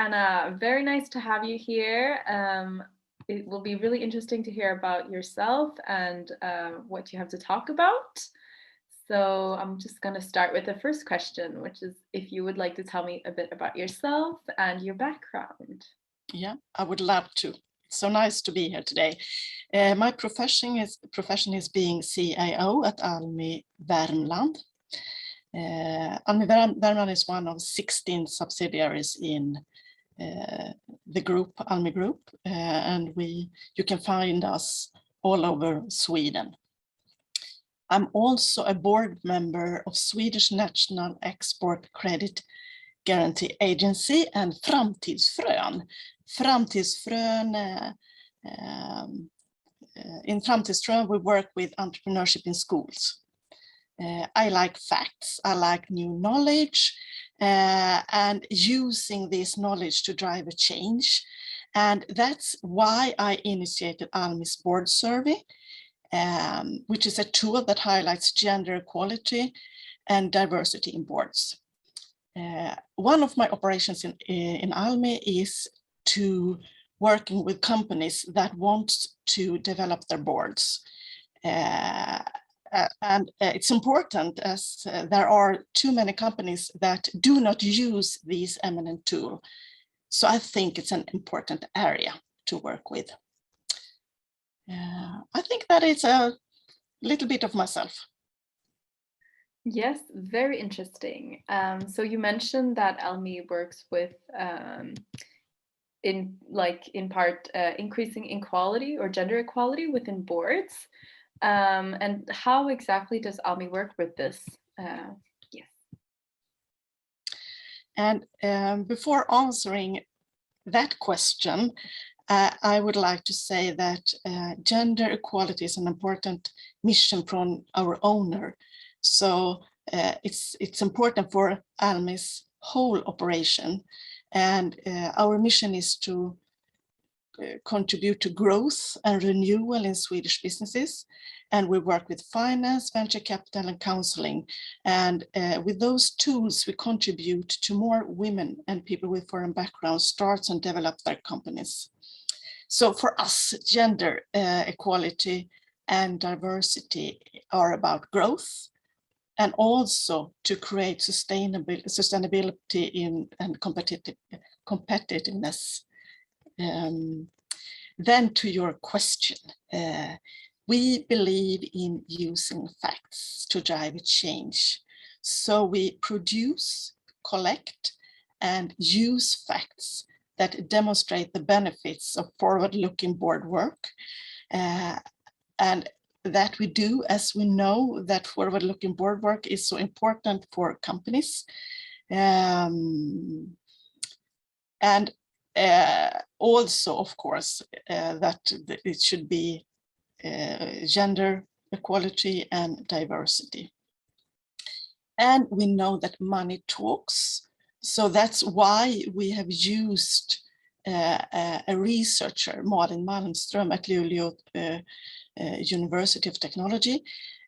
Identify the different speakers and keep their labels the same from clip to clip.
Speaker 1: Anna. Very nice to have you here. It will be really interesting to hear about yourself and what you have to talk about. So I'm just going to start with the first question, which is if you would like to tell me a bit about yourself and your background.
Speaker 2: Yeah, I would love to. It's so nice to be here today. My profession is being CIO at ALMI Wärmland. ALMI Wärmland is one of 16 subsidiaries in the group, ALMI Group, and you can find us all over Sweden. I'm also a board member of Swedish National Export Credit Guarantee Agency and Framtidsfrön. In Framtidsfrön, we work with entrepreneurship in schools. I like facts, I like new knowledge, and using this knowledge to drive a change. And that's why I initiated ALMI's board survey, which is a tool that highlights gender equality and diversity in boards. One of my operations in ALMI is to working with companies that want to develop their boards. And it's important as there are too many companies that do not use this eminent tool. So I think it's an important area to work with. I think that it's a little bit of myself.
Speaker 1: Yes, very interesting. So you mentioned that ALMI works with in part increasing equality or gender equality within boards. And how exactly does ALMI work with this? Yes.
Speaker 2: And before answering that question, I would like to say that gender equality is an important mission from our owner. So it's important for ALMI's whole operation. And our mission is to contribute to growth and renewal in Swedish businesses. And we work with finance, venture capital, and counseling. And with those tools, we contribute to more women and people with foreign backgrounds start and develop their companies. So for us, gender equality and diversity are about growth and also to create sustainability and competitiveness. Then to your question, we believe in using facts to drive a change. So we produce, collect, and use facts that demonstrate the benefits of forward-looking board work. And that we do as we know that forward-looking board work is so important for companies. And also, of course, that it should be gender equality and diversity. And we know that money talks. So that's why we have used a researcher, Malin Malmström at Luleå University of Technology.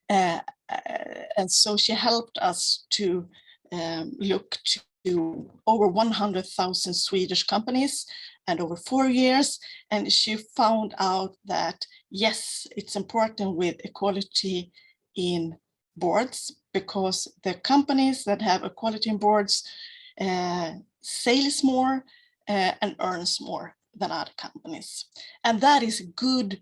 Speaker 2: And so she helped us to look to over 100,000 Swedish companies and over 4 years. And she found out that, yes, it's important with equality in boards because the companies that have equality in boards sales more and earns more than other companies. And that is good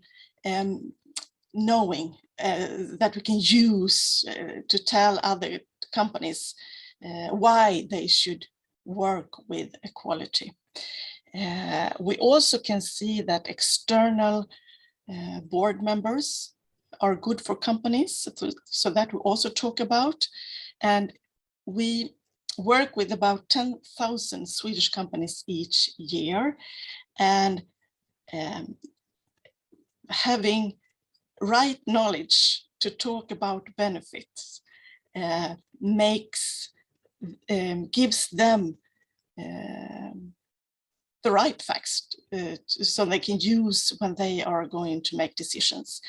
Speaker 2: knowing that we can use to tell other companies why they should work with equality. We also can see that external board members are good for companies, so that we also talk about. And we work with about 10,000 Swedish companies each year, and having right knowledge to talk about benefits gives them the right facts so they can use when they are going to make decisions.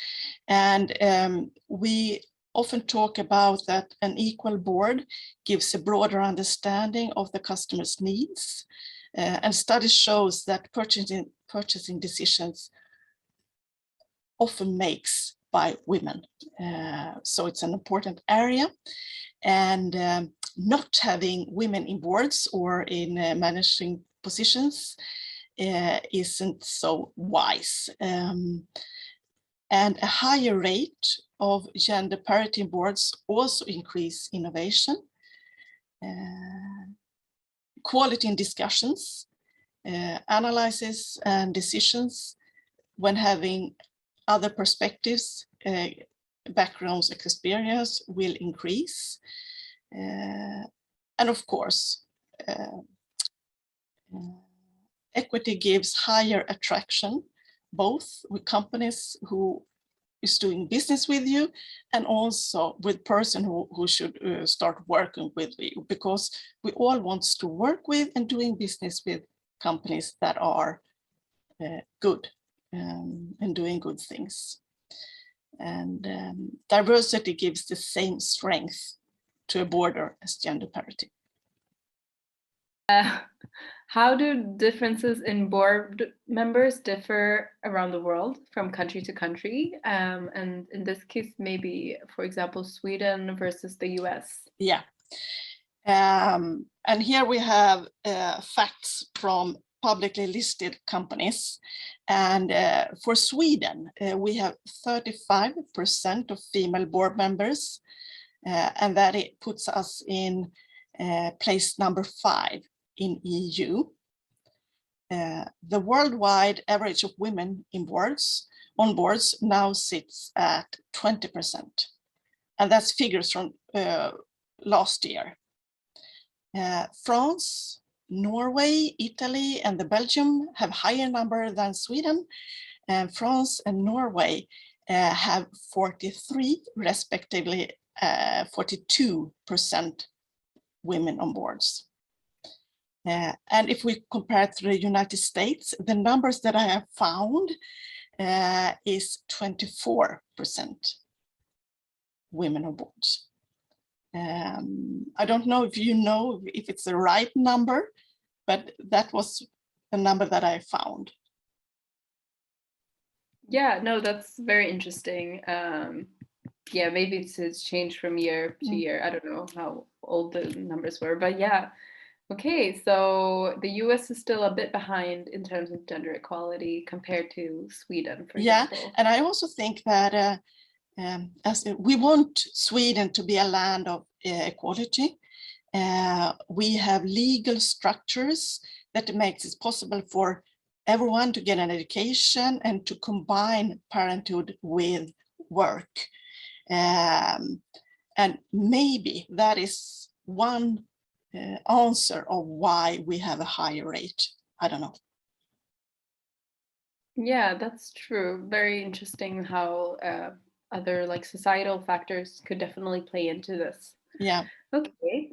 Speaker 2: And we often talk about that an equal board gives a broader understanding of the customer's needs And studies shows that purchasing decisions often makes by women. So it's an important area, and not having women in boards or in managing positions isn't so wise. And a higher rate of gender parity in boards also increase innovation, quality in discussions, analysis and decisions when having other perspectives, backgrounds, experience will increase. And of course, equity gives higher attraction, both with companies who is doing business with you and also with person who should start working with you, because we all want to work with and doing business with companies that are good and doing good things. And diversity gives the same strength to a border as gender parity.
Speaker 1: How do differences in board members differ around the world from country to country? And in this case, maybe, for example, Sweden versus the US.
Speaker 2: Yeah. And here we have facts from publicly listed companies. And for Sweden, we have 35% of female board members, and that it puts us in place number 5 in EU. The worldwide average of women in on boards now sits at 20%. And that's figures from last year. France, Norway, Italy, and the Belgium have higher number than Sweden. And France and Norway have 43, respectively 42% women on boards. And if we compare to the United States, the numbers that I have found is 24% women on boards. I don't know if you know if it's the right number, but that was the number that I found.
Speaker 1: Yeah, no, that's very interesting. Yeah, maybe it's changed from year to year. I don't know how old the numbers were, but yeah. Okay, so the US is still a bit behind in terms of gender equality compared to Sweden, for example.
Speaker 2: Yeah, and I also think that as we want Sweden to be a land of equality, we have legal structures that makes it possible for everyone to get an education and to combine parenthood with work. And maybe that is one answer of why we have a higher rate. I don't know.
Speaker 1: Yeah, that's true. Very interesting how other like societal factors could definitely play into this.
Speaker 2: Yeah.
Speaker 1: Okay.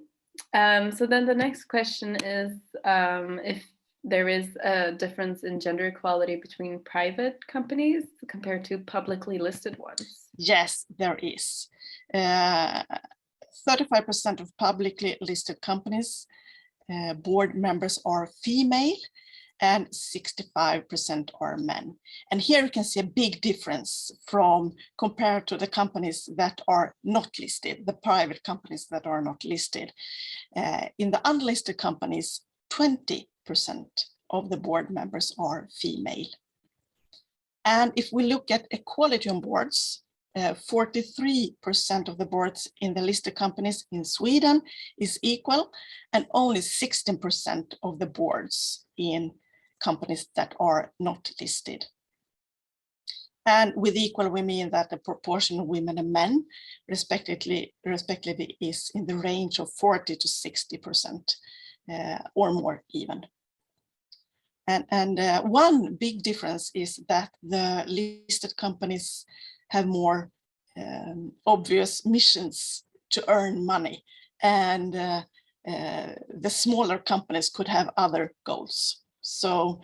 Speaker 1: So then the next question is if there is a difference in gender equality between private companies compared to publicly listed ones.
Speaker 2: Yes, there is. 35% of publicly listed companies, board members are female and 65% are men. And here you can see a big difference from compared to the companies that are not listed, the private companies that are not listed. In the unlisted companies, 20% of the board members are female. And if we look at equality on boards, 43% of the boards in the listed companies in Sweden is equal, and only 16% of the boards in companies that are not listed. And with equal, we mean that the proportion of women and men respectively is in the range of 40 to 60% or more even. And one big difference is that the listed companies have more obvious missions to earn money, and the smaller companies could have other goals. So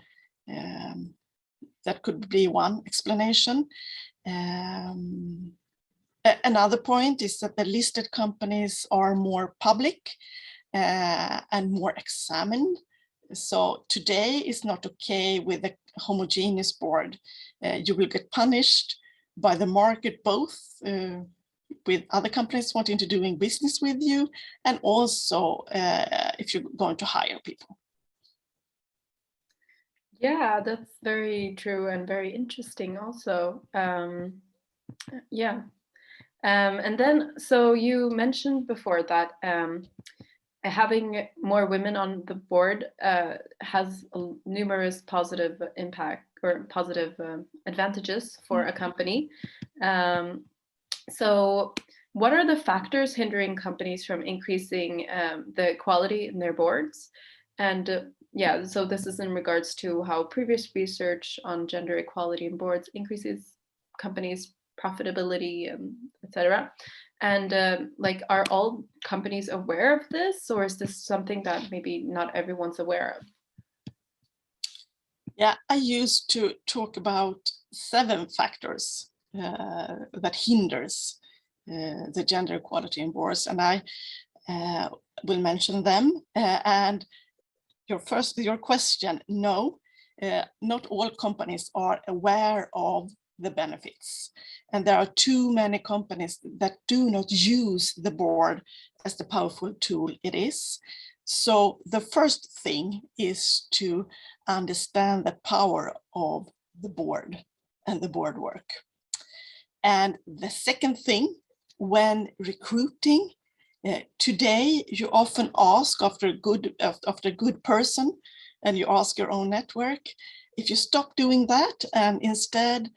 Speaker 2: that could be one explanation. Another point is that the listed companies are more public and more examined So today is not okay with a homogeneous board. You will get punished by the market, both with other companies wanting to doing business with you, and also if you're going to hire people.
Speaker 1: Yeah, that's very true and very interesting also. Yeah. And then, so you mentioned before that having more women on the board has numerous positive impact or positive advantages for a company. So what are the factors hindering companies from increasing the quality in their boards? And yeah, so this is in regards to how previous research on gender equality in boards increases companies' profitability, etc. And like, are all companies aware of this, or is this something that maybe not everyone's aware of?
Speaker 2: Yeah, I used to talk about 7 factors that hinders the gender equality in boards, and I will mention them. And your question, no, not all companies are aware of the benefits, and there are too many companies that do not use the board as the powerful tool it is. So the first thing is to understand the power of the board and the board work. And the second thing, when recruiting, today you often ask after a good person, and you ask your own network. If you stop doing that and instead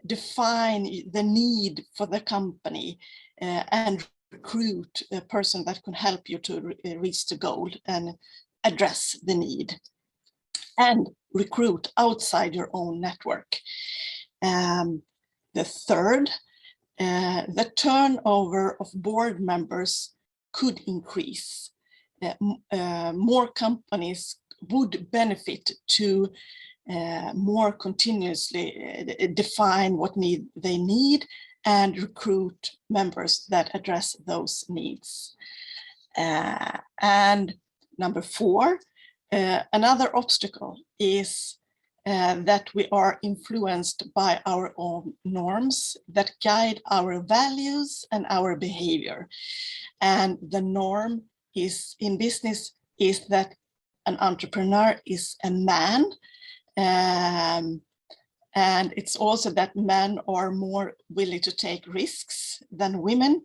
Speaker 2: define the need for the company and recruit a person that can help you to reach the goal and address the need, and recruit outside your own network. The third, the turnover of board members could increase. More companies would benefit to more continuously define what they need and recruit members that address those needs. And number 4, another obstacle is that we are influenced by our own norms that guide our values and our behavior. And the norm is in business is that an entrepreneur is a man. And it's also that men are more willing to take risks than women.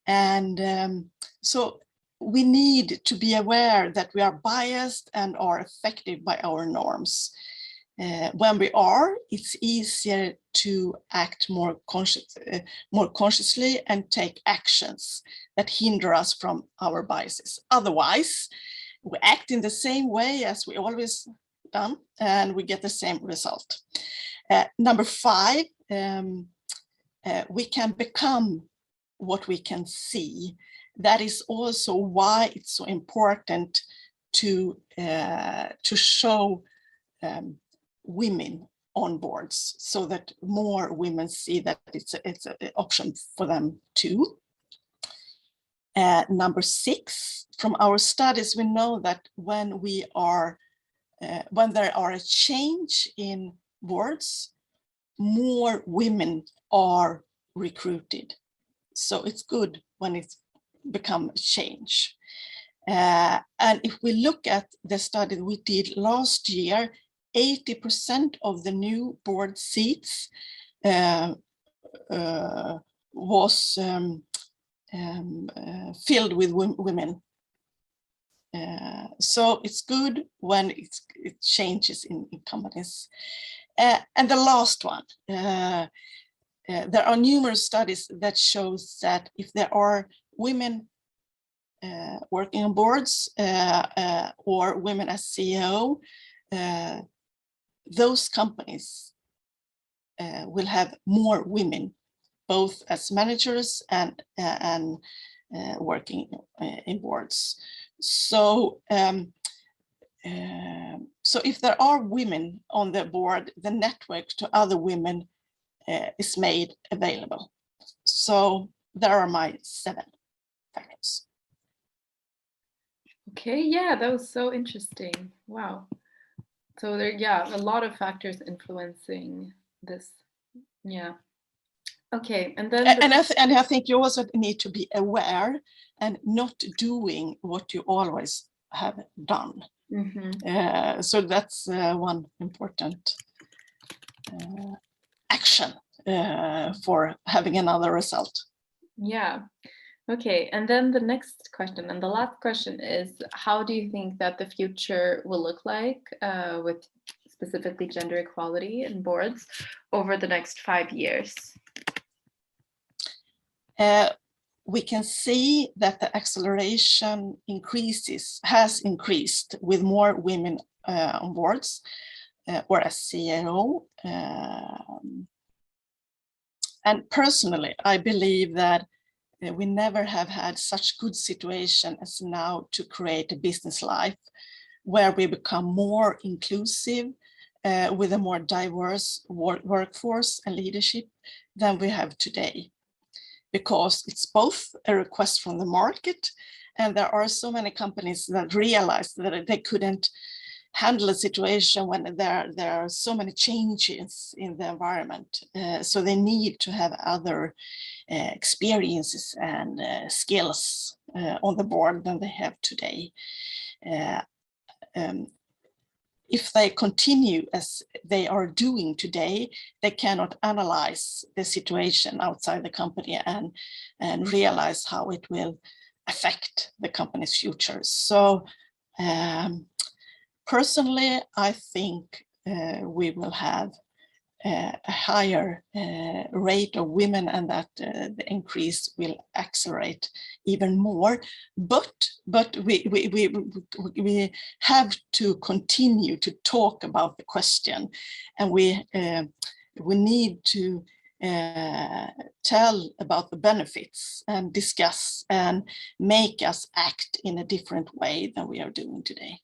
Speaker 2: And so we need to be aware that we are biased and are affected by our norms. When we are, it's easier to act more consciously and take actions that hinder us from our biases. Otherwise, we act in the same way as we always done, and we get the same result. Number 5, we can become what we can see. That is also why it's so important to show women on boards, so that more women see that it's an option for them too. Number 6, from our studies, we know that when there are a change in boards, more women are recruited. So it's good when it's become a change. And if we look at the study we did last year, 80% of the new board seats was filled with women. So it's good when it changes in companies. And the last one, there are numerous studies that shows that if there are women working on boards or women as CEO, those companies will have more women, both as managers and working in boards. So so if there are women on the board, the network to other women is made available. So there are my 7 factors.
Speaker 1: Okay, yeah, that was so interesting. Wow. So there, yeah, a lot of factors influencing this. Yeah. Okay, and then
Speaker 2: And I think you also need to be aware and not doing what you always have done. So that's one important action for having another result.
Speaker 1: Yeah. Okay, and then the next question and the last question is, how do you think that the future will look like with specifically gender equality in boards over the next 5 years?
Speaker 2: We can see that the acceleration has increased with more women on boards or as CIO. And personally, I believe that we never have had such good situation as now to create a business life where we become more inclusive with a more diverse workforce and leadership than we have today. Because it's both a request from the market, and there are so many companies that realize that they couldn't handle a situation when there are so many changes in the environment. So they need to have other experiences and skills on the board than they have today. If they continue as they are doing today, they cannot analyze the situation outside the company and realize how it will affect the company's future. So personally, I think we will have a higher rate of women, and that the increase will accelerate even more. But we have to continue to talk about the question, and we need to tell about the benefits and discuss and make us act in a different way than we are doing today.